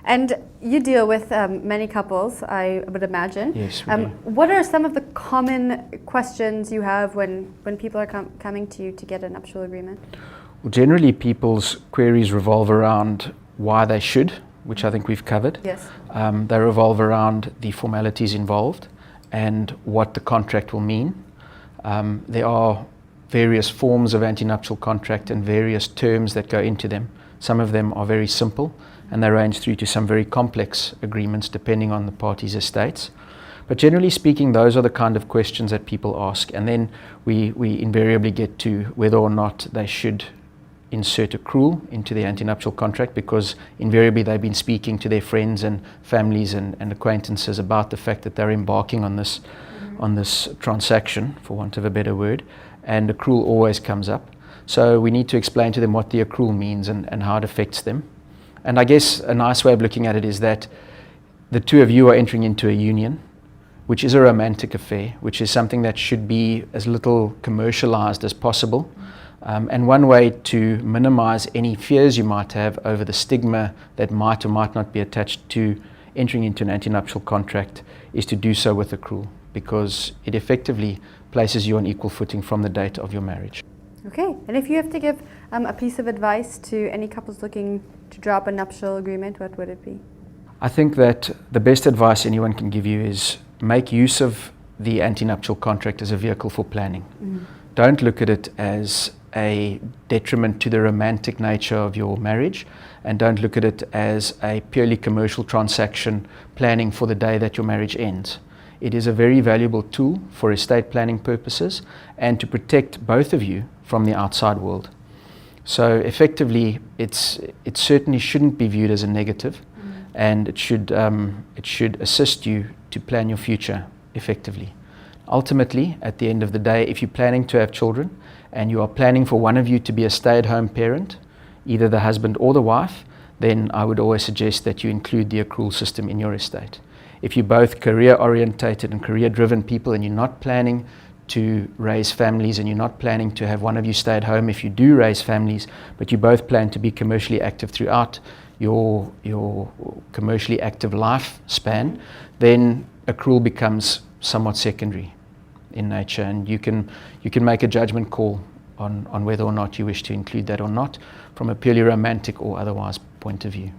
And you deal with many couples, I would imagine. Yes, we do. What are some of the common questions you have when people are coming to you to get a nuptial agreement? Well, generally, people's queries revolve around why they should, which I think we've covered. Yes. They revolve around the formalities involved and what the contract will mean. There are various forms of antenuptial contract and various terms that go into them. Some of them are very simple and they range through to some very complex agreements depending on the parties' estates. But generally speaking, those are the kind of questions that people ask, and then we invariably get to whether or not they should insert accrual into the antenuptial contract, because invariably they've been speaking to their friends and families and acquaintances about the fact that they're embarking on this transaction, for want of a better word, and accrual always comes up. So we need to explain to them what the accrual means and how it affects them. And I guess a nice way of looking at it is that the two of you are entering into a union, which is a romantic affair, which is something that should be as little commercialized as possible. And one way to minimize any fears you might have over the stigma that might or might not be attached to entering into an antenuptial contract is to do so with accrual, because it effectively places you on equal footing from the date of your marriage. Okay, and if you have to give a piece of advice to any couples looking to draw up a nuptial agreement, what would it be? I think that the best advice anyone can give you is make use of the antenuptial contract as a vehicle for planning. Mm-hmm. Don't look at it as a detriment to the romantic nature of your marriage, and don't look at it as a purely commercial transaction planning for the day that your marriage ends. It is a very valuable tool for estate planning purposes and to protect both of you from the outside world. So effectively, it certainly shouldn't be viewed as a negative, and it should assist you to plan your future effectively. Ultimately, at the end of the day, if you're planning to have children and you are planning for one of you to be a stay-at-home parent, either the husband or the wife, then I would always suggest that you include the accrual system in your estate. If you're both career-orientated and career-driven people and you're not planning to raise families and you're not planning to have one of you stay at home if you do raise families, but you both plan to be commercially active throughout your commercially active lifespan, then accrual becomes somewhat secondary in nature, and you can make a judgment call on whether or not you wish to include that or not from a purely romantic or otherwise point of view.